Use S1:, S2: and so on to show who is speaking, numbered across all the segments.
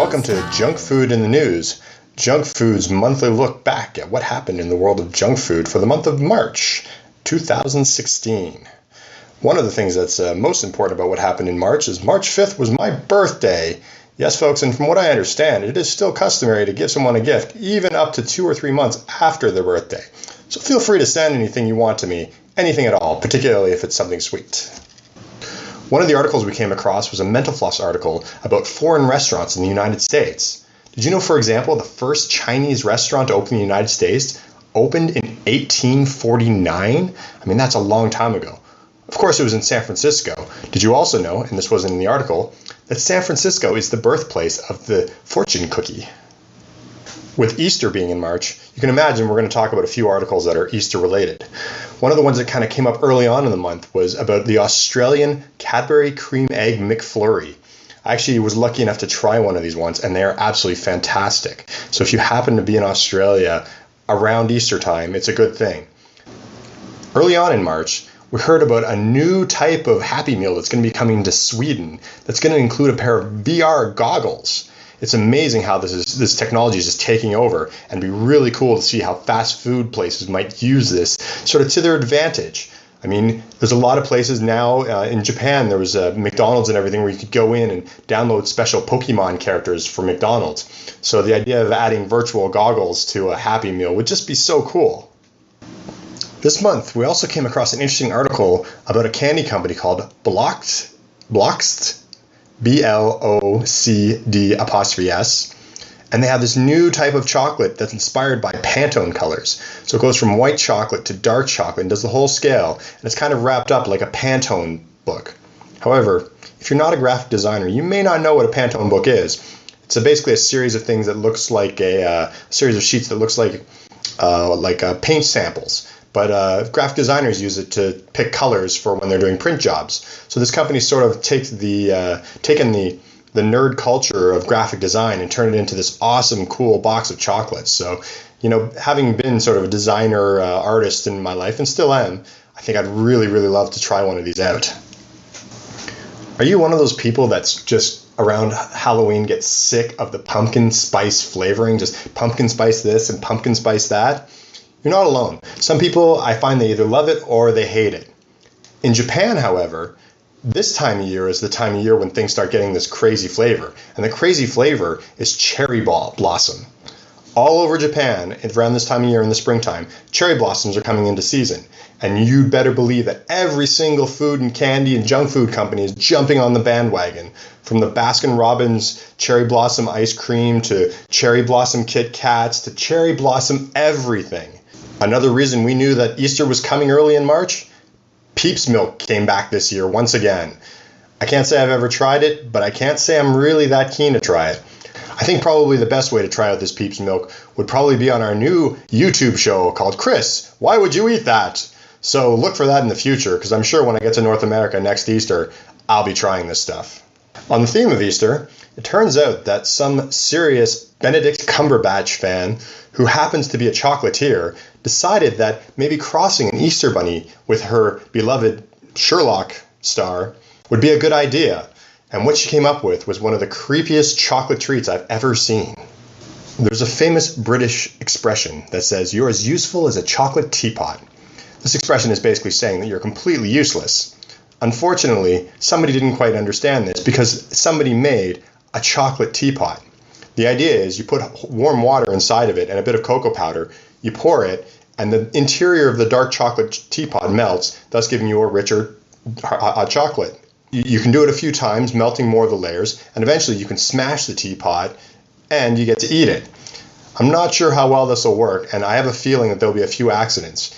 S1: Welcome to Junk Food in the News, Junk Food's monthly look back at what happened in the world of junk food for the month of March 2016. One of the things that's most important about what happened in March is March 5th was my birthday. Yes, folks, and from what I understand, it is still customary to give someone a gift even up to 2 or 3 months after their birthday. So feel free to send anything you want to me, anything at all, particularly if it's something sweet. One of the articles we came across was a Mental Floss article about foreign restaurants in the United States. Did you know, for example, the first Chinese restaurant to open in the United States opened in 1849? I mean, that's a long time ago. Of course, it was in San Francisco. Did you also know, and this wasn't in the article, that San Francisco is the birthplace of the fortune cookie? With Easter being in March, you can imagine we're going to talk about a few articles that are Easter related. One of the ones that kind of came up early on in the month was about the Australian Cadbury Cream Egg McFlurry. I actually was lucky enough to try one of these once, and they are absolutely fantastic. So if you happen to be in Australia around Easter time, it's a good thing. Early on in March, we heard about a new type of Happy Meal that's going to be coming to Sweden that's going to include a pair of VR goggles. It's amazing how this technology is just taking over, and it'd be really cool to see how fast food places might use this sort of to their advantage. I mean, there's a lot of places now in Japan. There was McDonald's and everything where you could go in and download special Pokemon characters for McDonald's. So the idea of adding virtual goggles to a Happy Meal would just be so cool. This month, we also came across an interesting article about a candy company called Blockst, BLOCD''S, and they have this new type of chocolate that's inspired by Pantone colors. So it goes from white chocolate to dark chocolate and does the whole scale, and it's kind of wrapped up like a Pantone book. However, if you're not a graphic designer, you may not know what a Pantone book is. It's basically a series of things that looks like a series of sheets that looks like paint samples. But graphic designers use it to pick colors for when they're doing print jobs. So this company sort of taken the nerd culture of graphic design and turned it into this awesome, cool box of chocolates. So, you know, having been sort of a designer artist in my life, and still am, I think I'd really, really love to try one of these out. Are you one of those people that's just around Halloween gets sick of the pumpkin spice flavoring, just pumpkin spice this and pumpkin spice that? You're not alone. Some people, I find they either love it or they hate it. In Japan, however, this time of year is the time of year when things start getting this crazy flavor. And the crazy flavor is cherry blossom. All over Japan, around this time of year in the springtime, cherry blossoms are coming into season. And you'd better believe that every single food and candy and junk food company is jumping on the bandwagon. From the Baskin-Robbins cherry blossom ice cream to cherry blossom Kit Kats to cherry blossom everything. Another reason we knew that Easter was coming early in March, Peeps Milk came back this year once again. I can't say I've ever tried it, but I can't say I'm really that keen to try it. I think probably the best way to try out this Peeps Milk would probably be on our new YouTube show called Chris, Why Would You Eat That? So look for that in the future, because I'm sure when I get to North America next Easter, I'll be trying this stuff. On the theme of Easter, it turns out that some serious Benedict Cumberbatch fan who happens to be a chocolatier decided that maybe crossing an Easter bunny with her beloved Sherlock star would be a good idea. And what she came up with was one of the creepiest chocolate treats I've ever seen. There's a famous British expression that says, "You're as useful as a chocolate teapot." This expression is basically saying that you're completely useless. Unfortunately, somebody didn't quite understand this because somebody made a chocolate teapot. The idea is you put warm water inside of it and a bit of cocoa powder, you pour it, and the interior of the dark chocolate teapot melts, thus giving you a richer hot chocolate. You can do it a few times, melting more of the layers, and eventually you can smash the teapot and you get to eat it. I'm not sure how well this will work, and I have a feeling that there'll be a few accidents.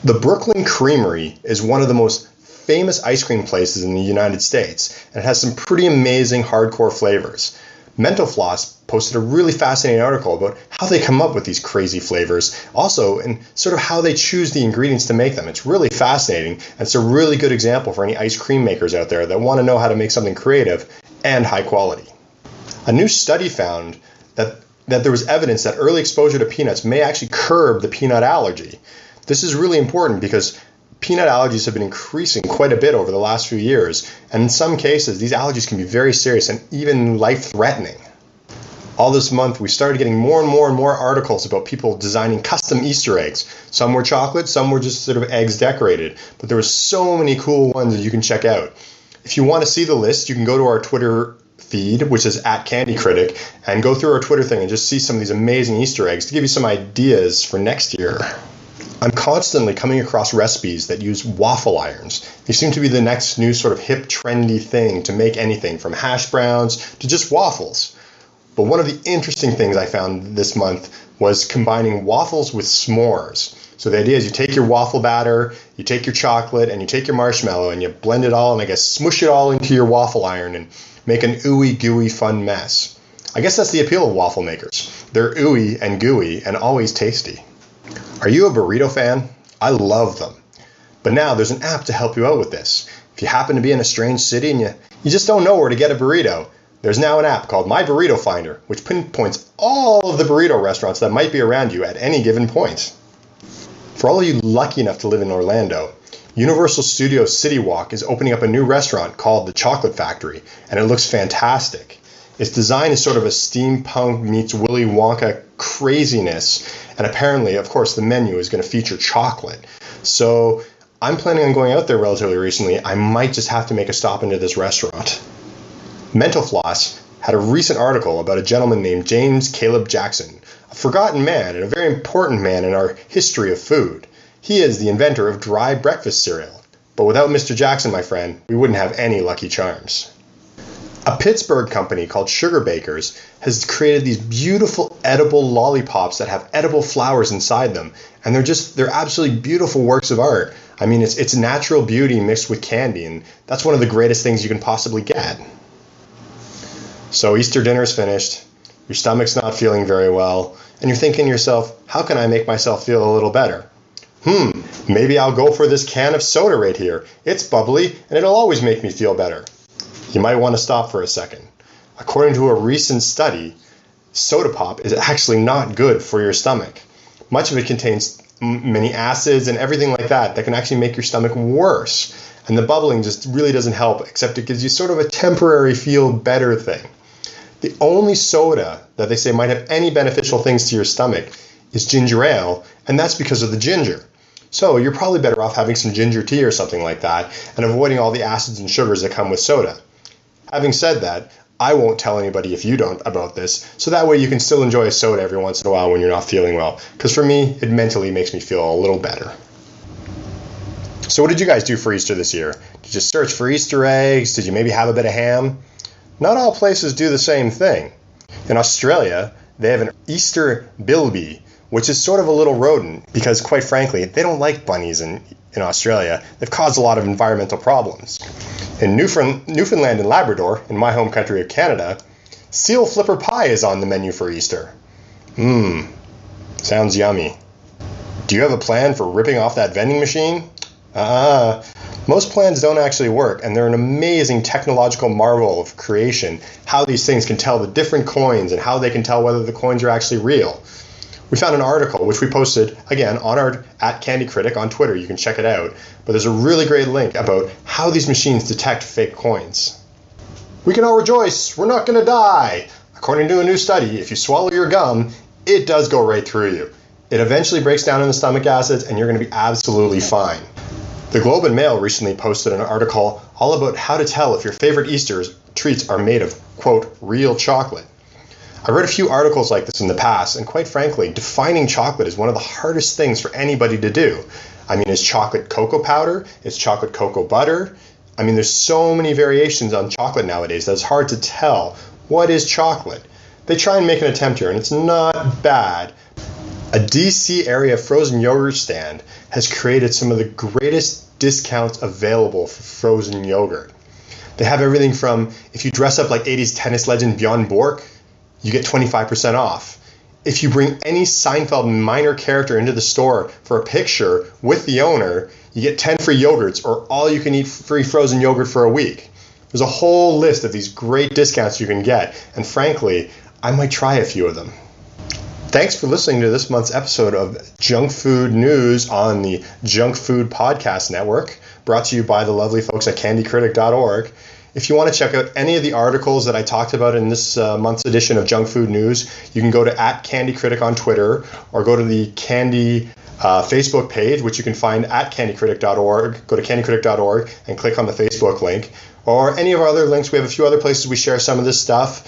S1: The Brooklyn Creamery is one of the most famous ice cream places in the United States, and it has some pretty amazing hardcore flavors. Mental Floss posted a really fascinating article about how they come up with these crazy flavors, also and sort of how they choose the ingredients to make them. It's really fascinating, and it's a really good example for any ice cream makers out there that want to know how to make something creative and high quality. A new study found that there was evidence that early exposure to peanuts may actually curb the peanut allergy. This is really important because peanut allergies have been increasing quite a bit over the last few years, and in some cases, these allergies can be very serious and even life-threatening. All this month, we started getting more and more and more articles about people designing custom Easter eggs. Some were chocolate, some were just sort of eggs decorated, but there were so many cool ones that you can check out. If you want to see the list, you can go to our Twitter feed, which is @CandyCritic, and go through our Twitter thing and just see some of these amazing Easter eggs to give you some ideas for next year. I'm constantly coming across recipes that use waffle irons. They seem to be the next new sort of hip, trendy thing to make anything from hash browns to just waffles. But one of the interesting things I found this month was combining waffles with s'mores. So the idea is you take your waffle batter, you take your chocolate, and you take your marshmallow, and you blend it all, and I guess smush it all into your waffle iron and make an ooey gooey fun mess. I guess that's the appeal of waffle makers. They're ooey and gooey and always tasty. Are you a burrito fan? I love them. But now there's an app to help you out with this. If you happen to be in a strange city and you just don't know where to get a burrito, there's now an app called My Burrito Finder, which pinpoints all of the burrito restaurants that might be around you at any given point. For all of you lucky enough to live in Orlando, Universal Studios City Walk is opening up a new restaurant called The Chocolate Factory, and it looks fantastic. Its design is sort of a steampunk meets Willy Wonka craziness, and apparently, of course, the menu is going to feature chocolate. So I'm planning on going out there relatively recently. I might just have to make a stop into this restaurant. Mental Floss had a recent article about a gentleman named James Caleb Jackson, a forgotten man and a very important man in our history of food. He is the inventor of dry breakfast cereal. But without Mr. Jackson, my friend, we wouldn't have any Lucky Charms. A Pittsburgh company called Sugar Bakers has created these beautiful edible lollipops that have edible flowers inside them. And they're absolutely beautiful works of art. I mean, it's natural beauty mixed with candy, and that's one of the greatest things you can possibly get. So Easter dinner's finished, your stomach's not feeling very well, and you're thinking to yourself, how can I make myself feel a little better? Maybe I'll go for this can of soda right here. It's bubbly, and it'll always make me feel better. You might want to stop for a second. According to a recent study, soda pop is actually not good for your stomach. Much of it contains many acids and everything like that can actually make your stomach worse. And the bubbling just really doesn't help, except it gives you sort of a temporary feel better thing. The only soda that they say might have any beneficial things to your stomach is ginger ale, and that's because of the ginger. So you're probably better off having some ginger tea or something like that and avoiding all the acids and sugars that come with soda. Having said that, I won't tell anybody if you don't about this, so that way you can still enjoy a soda every once in a while when you're not feeling well, because for me, it mentally makes me feel a little better. So what did you guys do for Easter this year? Did you search for Easter eggs? Did you maybe have a bit of ham? Not all places do the same thing. In Australia, they have an Easter bilby, which is sort of a little rodent because, quite frankly, they don't like bunnies in Australia. They've caused a lot of environmental problems. In Newfoundland and Labrador, in my home country of Canada, seal flipper pie is on the menu for Easter. Sounds yummy. Do you have a plan for ripping off that vending machine? Most plans don't actually work, and they're an amazing technological marvel of creation, how these things can tell the different coins and how they can tell whether the coins are actually real. We found an article, which we posted, again, on our @CandyCritic on Twitter. You can check it out. But there's a really great link about how these machines detect fake coins. We can all rejoice. We're not going to die. According to a new study, if you swallow your gum, it does go right through you. It eventually breaks down into stomach acids, and you're going to be absolutely fine. The Globe and Mail recently posted an article all about how to tell if your favorite Easter treats are made of, quote, real chocolate. I read a few articles like this in the past, and quite frankly, defining chocolate is one of the hardest things for anybody to do. I mean, is chocolate cocoa powder? Is chocolate cocoa butter? I mean, there's so many variations on chocolate nowadays that it's hard to tell what is chocolate. They try and make an attempt here, and it's not bad. A DC area frozen yogurt stand has created some of the greatest discounts available for frozen yogurt. They have everything from, if you dress up like 80s tennis legend Bjorn Borg, you get 25% off. If you bring any Seinfeld minor character into the store for a picture with the owner, you get 10 free yogurts or all you can eat free frozen yogurt for a week. There's a whole list of these great discounts you can get, and frankly, I might try a few of them. Thanks for listening to this month's episode of Junk Food News on the Junk Food Podcast Network, brought to you by the lovely folks at candycritic.org. If you want to check out any of the articles that I talked about in this month's edition of Junk Food News, you can go to @CandyCritic on Twitter, or go to the Candy Facebook page, which you can find at candycritic.org. Go to candycritic.org and click on the Facebook link, or any of our other links. We have a few other places we share some of this stuff.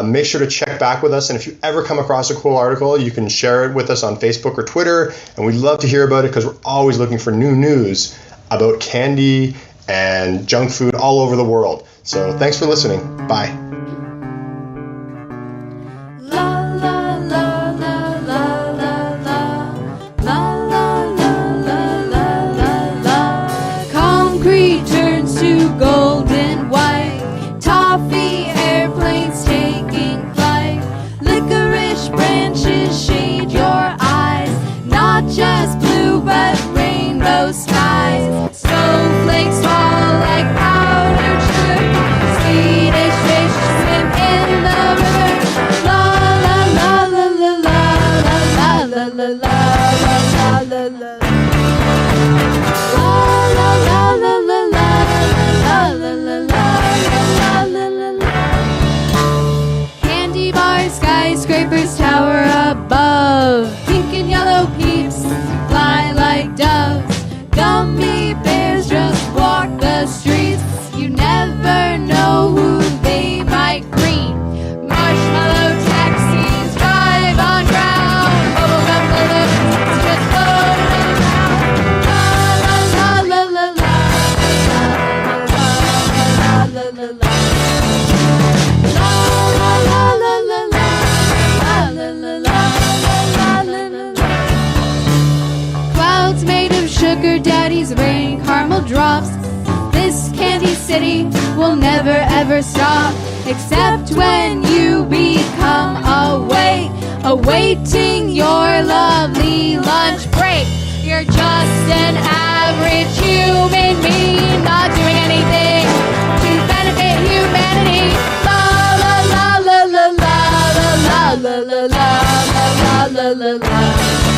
S1: Make sure to check back with us, and if you ever come across a cool article, you can share it with us on Facebook or Twitter, and we'd love to hear about it because we're always looking for new news about candy and junk food all over the world. So thanks for listening. Bye.
S2: Concrete turns to golden white. Toffee airplanes taking flight. Licorice branches shade your eyes. Not just blue but rainbow skies. Snowflakes fall like powdered sugar. Swedish fish swim in the river. La la la la la la la la la la la la la la. Candy bars, skyscrapers tower above. Pink and yellow peeps fly like doves. Gummy bears just walk the streets. You never know who they might greet. Marshmallow taxis drive on ground. Bubblegum balloons just floating around. La la la la la la la la la. Clouds made of sugar daddies rain caramel drops. This candy city will never ever stop, except when you become awake, awaiting your lovely lunch break. You're just an average human being, not doing anything to benefit humanity. La la la la la la la la la la la la la la.